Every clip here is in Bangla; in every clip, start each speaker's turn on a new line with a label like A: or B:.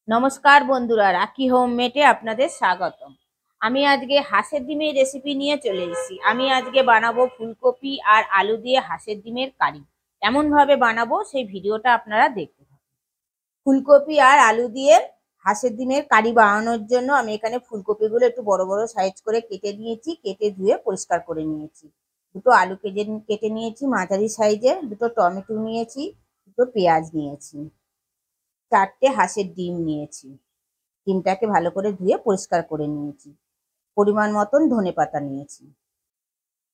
A: নমস্কার বন্ধুরা, রাখি হোমমেডে আপনাদের স্বাগতম। আমি আজকে হাঁসের ডিমের রেসিপি নিয়ে চলে এসেছি। আমি আজকে বানাবো ফুলকপি আর আলু দিয়ে হাঁসের ডিমের কারি। কেমন ভাবে বানাবো সেই ভিডিওটা আপনারা দেখতে থাকুন। ফুলকপি আর আলু দিয়ে হাঁসের ডিমের কারি বানানোর জন্য আমি এখানে ফুলকপিগুলো একটু বড় বড় সাইজ করে কেটে নিয়েছি, কেটে ধুয়ে পরিষ্কার করে নিয়েছি। দুটো আলু কেটে কেটে নিয়েছি মাঝারি সাইজের, দুটো টমেটো নিয়েছি, দুটো পেঁয়াজ নিয়েছি, চারটে হাঁসের ডিম নিয়েছি। ডিমটাকে ভালো করে ধুয়ে পরিষ্কার করে নিয়েছি। পরিমাণ মতন ধনেপাতা নিয়েছি,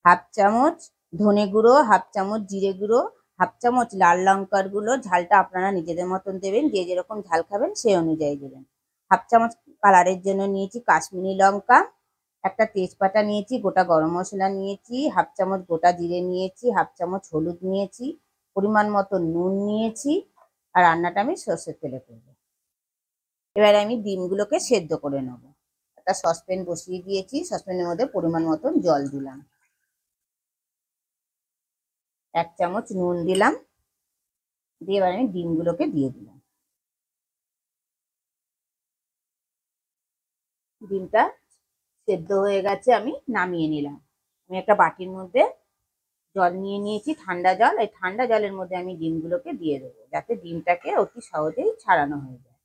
A: হাফ চামচ ধনে গুঁড়ো, হাফ চামচ জিরে গুঁড়ো, হাফ চামচ লাল লঙ্কার গুঁড়ো। ঝালটা আপনারা নিজেদের মতন দেবেন, যে যেরকম ঝাল খাবেন সেই অনুযায়ী দেবেন। হাফ চামচ কালারের জন্য নিয়েছি কাশ্মীরি লঙ্কা, একটা তেজপাতা নিয়েছি, গোটা গরম মশলা নিয়েছি, হাফ চামচ গোটা জিরে নিয়েছি, হাফ চামচ হলুদ নিয়েছি, পরিমাণ মতো নুন নিয়েছি। আর রান্নাটা আমি সর্ষের তেলে করবো। এবারে আমি ডিমগুলোকে সেদ্ধ করে নেবো। একটা সসপ্যান বসিয়ে দিয়েছি, সসপ্যানের মধ্যে পরিমাণ মতন জল দিলাম, এক চামচ নুন দিলাম, দিয়ে এবার আমি ডিমগুলোকে দিয়ে দিলাম। ডিমটা সেদ্ধ হয়ে গেছে, আমি নামিয়ে নিলাম। আমি একটা বাটির মধ্যে জল নিয়ে নিয়েছি, ঠান্ডা জল। এই ঠান্ডা জলের মধ্যে আমি ডিমগুলোকে দিয়ে দেবো, যাতে ডিমটাকে অতি সহজেই ছাড়ানো হয়ে যায়।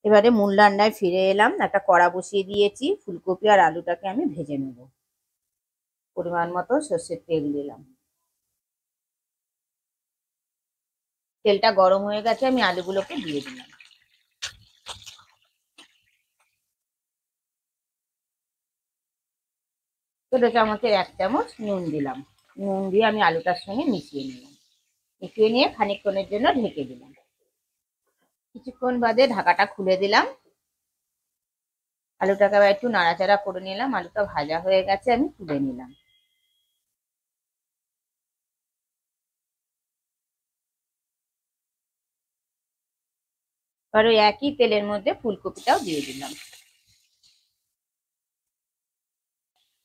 A: এবারে মূল রান্নায় ফিরে এলাম। একটা কড়া বসিয়ে দিয়েছি, ফুলকপি আর আলুটাকে আমি ভেজে নেব। পরিমাণ মতো সর্ষের তেল দিলাম, তেলটা গরম হয়ে গেছে, আমি আলুগুলোকে দিয়ে দিলাম। ছোটো চামচের এক চামচ নুন দিলাম। নুন দিয়ে আমি আলুটার সঙ্গে মিশিয়ে নিলাম। মিশিয়ে নিয়ে খানিকক্ষণের জন্য ঢেকে দিলাম। কিছুক্ষণ বাদে ঢাকাটা খুলে দিলাম। আলুটাকে আবার একটু নাড়াচাড়া করে নিলাম। আলুটা ভাজা হয়ে গেছে, আমি তুলে নিলাম। এবার ওই একই তেলের মধ্যে ফুলকপিটাও দিয়ে দিলাম।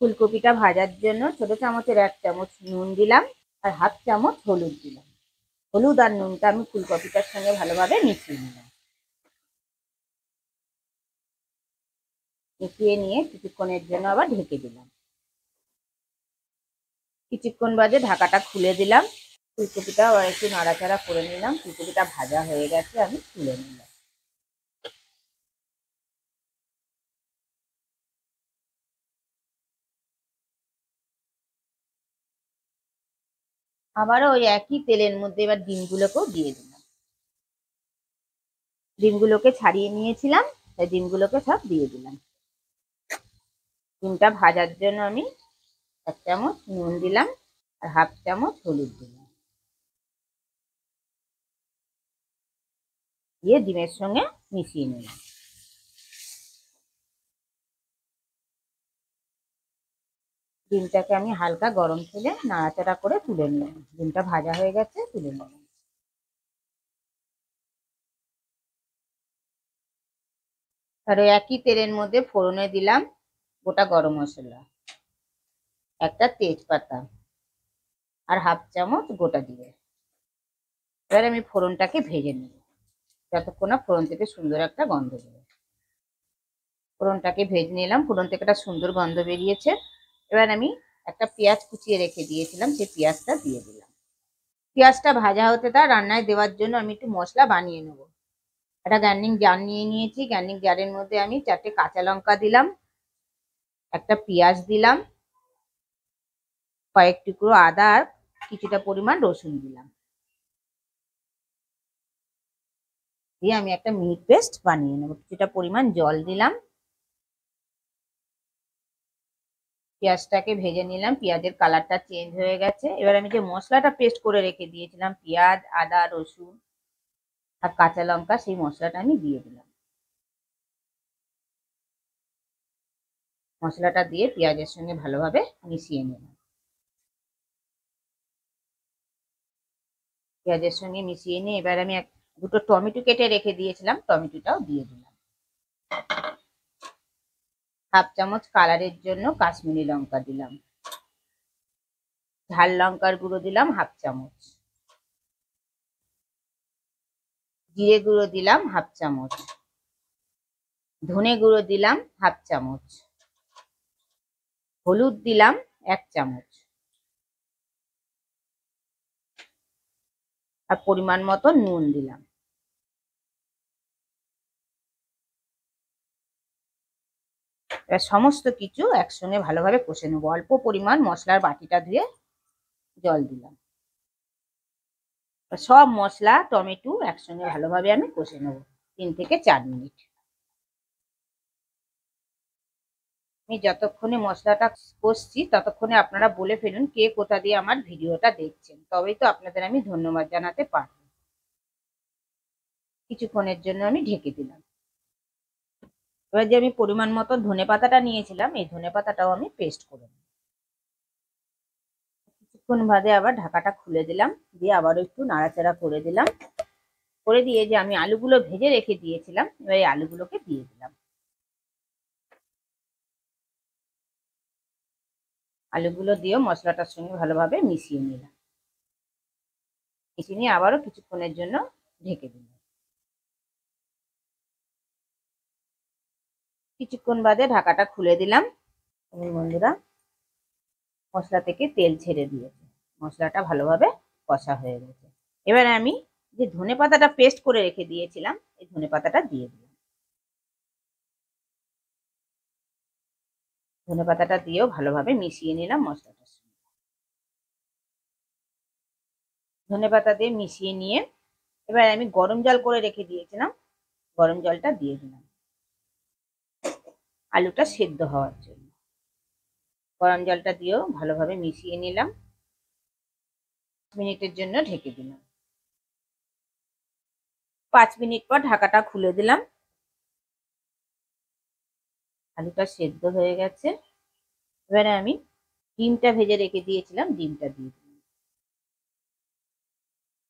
A: ফুলকপিটা ভাজার জন্য ছোট চামচের এক চামচ নুন দিলাম, আর হাফ চামচ হলুদ দিলাম। হলুদ আর নুনটা আমি ফুলকপিটার সঙ্গে ভালোভাবে মিশিয়ে নিলাম। মিশিয়ে নিয়ে কিছুক্ষণের জন্য আবার ঢেকে দিলাম। কিছুক্ষণ বাদে ঢাকাটা খুলে দিলাম। ফুলকপিটাও আর একটু নাড়াচাড়া করে নিলাম। ফুলকপিটা ভাজা হয়ে গেছে, আমি তুলে নিলাম। আবারও ওই একই তেলের মধ্যে এবার ডিমগুলোকেও দিয়ে দিলাম। ডিমগুলোকে ছাড়িয়ে নিয়েছিলাম, তাই ডিমগুলোকে সব দিয়ে দিলাম। ডিমটা ভাজার জন্য আমি এক চামচ নুন দিলাম, আর হাফ চামচ হলুদ দিলাম। দিয়ে ডিমের সঙ্গে মিশিয়ে নিলাম। ডিমটাকে আমি হালকা গরম তেলে নাড়াচাড়া করে তুলে নিলাম। ডিমটা ভাজা হয়ে গেছে, তুলে নিলাম। আর ওই একই তেলের মধ্যে ফোড়নে দিলাম গোটা গরম মশলা, একটা তেজপাতা, আর হাফ চামচ গোটা জিরে। এবার আমি ফোড়নটাকে ভেজে নেব, যতক্ষণ না ফোড়ন থেকে সুন্দর একটা গন্ধ বেরোয়। ফোড়নটাকে ভেজে নিলাম, ফোড়ন থেকে একটা সুন্দর গন্ধ বেরিয়েছে। এবার আমি একটা পেঁয়াজ কুচিয়ে রেখে দিয়েছিলাম, সেই পেঁয়াজটা দিয়ে দিলাম। পেঁয়াজটা ভাজা হতে তা রান্নায় দেওয়ার জন্য আমি একটু মশলা বানিয়ে নেব। একটা গ্রাইন্ডিং জার নিয়ে নিয়েছি, গ্রাইন্ডিং জারের মধ্যে আমি চারটে কাঁচা লঙ্কা দিলাম, একটা পেঁয়াজ দিলাম, কয়েক টুকরো আদা আর কিছুটা পরিমাণ রসুন দিলাম। দিয়ে আমি একটা মিহি পেস্ট বানিয়ে নেবো। কিছুটা পরিমাণ জল দিলাম। পেঁয়াজটাকে ভেজে নিলাম, পেঁয়াজের কালারটা চেঞ্জ হয়ে গেছে। এবার আমি যে মশলাটা পেস্ট করে রেখে দিয়েছিলাম, পেঁয়াজ, আদা, রসুন আর কাঁচা লঙ্কা, সেই মশলাটা আমি দিয়ে দিলাম। মশলাটা দিয়ে পেঁয়াজের সঙ্গে ভালোভাবে মিশিয়ে নিলাম। পেঁয়াজের সঙ্গে মিশিয়ে নিয়ে এবার আমি দুটো টমেটো কেটে রেখে দিয়েছিলাম, টমেটোটাও দিয়ে দিলাম। হাফ চামচ কালারের জন্য কাশ্মীরি লঙ্কা দিলাম, ঝাল লঙ্কার গুঁড়ো দিলাম হাফ চামচ, জিরে গুঁড়ো দিলাম হাফ চামচ, ধনে গুঁড়ো দিলাম হাফ চামচ, হলুদ দিলাম 1 চামচ, আর পরিমাণ মতো নুন দিলাম। এবার সমস্ত কিছু একসঙ্গে ভালোভাবে কষে নেবো। অল্প পরিমাণ মশলার বাটিটা ধুয়ে জল দিলাম। সব মশলা টমেটো একসঙ্গে ভালোভাবে আমি কষে নেবো 3 থেকে 4 মিনিট। আমি যতক্ষণে মশলাটা কষছি ততক্ষণে আপনারা বলে ফেলুন কে কোথা দিয়ে আমার ভিডিওটা দেখছেন, তবেই তো আপনাদের আমি ধন্যবাদ জানাতে পারবো। কিছুক্ষণের জন্য আমি ঢেকে দিলাম। এবার যে আমি পরিমাণ মতো ধনেপাতাটা নিয়েছিলাম, এই ধনেপাতাটাও আমি পেস্ট করে নেব। কিছুক্ষণ বাদে আবার ঢাকাটা খুলে দিলাম, দিয়ে আবারও একটু নাড়াচাড়া করে দিলাম। করে দিয়ে যে আমি আলুগুলো ভেজে রেখে দিয়েছিলাম, এবার এই আলুগুলোকে দিয়ে দিলাম। আলুগুলো দিয়েও মশলাটার সঙ্গে ভালোভাবে মিশিয়ে নিলাম। মিশিয়ে নিয়ে আবারও কিছুক্ষণের জন্য ঢেকে দিলাম। কিছুক্ষণ বাদে ঢাকাটা খুলে দিলাম। বন্ধুরা, মশলা থেকে তেল ছেড়ে দিয়েছে, মশলাটা ভালোভাবে কষা হয়ে গেছে। এবার আমি যে ধনেপাতাটা পেস্ট করে রেখে দিয়েছিলাম, এই ধনেপাতাটা দিয়ে দিলাম। ধনেপাতাটা দিয়েও ভালোভাবে মিশিয়ে নিলাম মশলাটার সঙ্গে। ধনেপাতা দিয়ে মিশিয়ে নিয়ে এবার আমি গরম জল করে রেখে দিয়েছিলাম, গরম জলটা দিয়ে দিলাম আলুটা সেদ্ধ হওয়ার জন্য। গরম জলটা দিয়েও ভালোভাবে মিশিয়ে নিলাম। 5 মিনিটের জন্য ঢেকে দিলাম। 5 মিনিট পর ঢাকাটা খুলে দিলাম। আলুটা সেদ্ধ হয়ে গেছে। এবারে আমি ডিমটা ভেজে রেখে দিয়েছিলাম, ডিমটা দিয়ে দিলাম।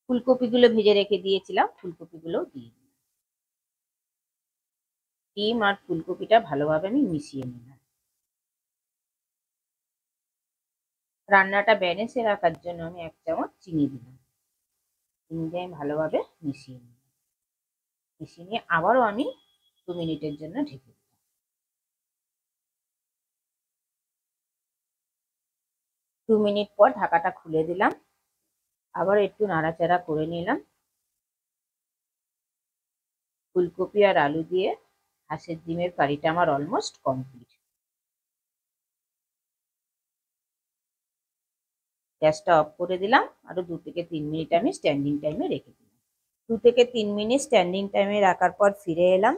A: ফুলকপিগুলো ভেজে রেখে দিয়েছিলাম, ফুলকপিগুলোও দিয়ে দিলাম। ডিম আর ফুলকপিটা ভালোভাবে আমি মিশিয়ে নিলাম। রান্নাটা ব্যালেন্সে রাখার জন্য আমি 1 চামচ চিনি দিলাম। চিনি দিয়ে আমি ভালোভাবে মিশিয়ে নিলাম। মিশিয়ে নিয়ে আবারও আমি 2 মিনিটের জন্য ঢেকে দিলাম। 2 মিনিট পর ঢাকাটা খুলে দিলাম। আবার একটু নাড়াচাড়া করে নিলাম। ফুলকপি আর আলু দিয়ে হাঁসের ডিমের কারিটা আমার অলমোস্ট কমপ্লিট। গ্যাসটা অফ করে দিলাম। আরো 2 থেকে 3 মিনিট আমি স্ট্যান্ডিং টাইমে রেখে দিলাম। 2 থেকে 3 মিনিট স্ট্যান্ডিং টাইমে রাখার পর ফিরে এলাম।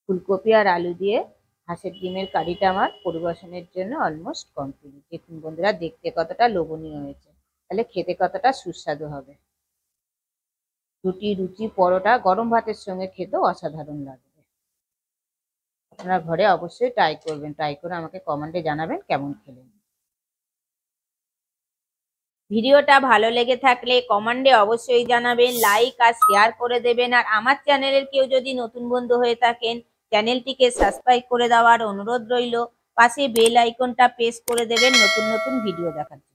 A: ফুলকপি আর আলু দিয়ে হাঁসের ডিমের কারিটা আমার পরিবেশনের জন্য অলমোস্ট কমপ্লিট। দেখুন বন্ধুরা, দেখতে কতটা লোভনীয় হয়েছে, তাহলে খেতে কতটা সুস্বাদু হবে। রুটি, লুচি, পরোটা, গরম ভাতের সঙ্গে খেতেও অসাধারণ লাগবে। আপনারা ঘরে অবশ্যই ট্রাই করবেন, ট্রাই করে আমাকে কমেন্টে জানাবেন কেমন খেলেন। ভিডিওটা ভালো লেগে থাকলে কমেন্টে অবশ্যই জানাবেন, লাইক আর শেয়ার করে দেবেন। আর আমার চ্যানেলের কেউ যদি নতুন বন্ধু হয়ে থাকেন, চ্যানেলটিকে সাবস্ক্রাইব করে দেওয়ার অনুরোধ রইল। পাশে বেল আইকনটা প্রেস করে দেবেন নতুন নতুন ভিডিও দেখার জন্য।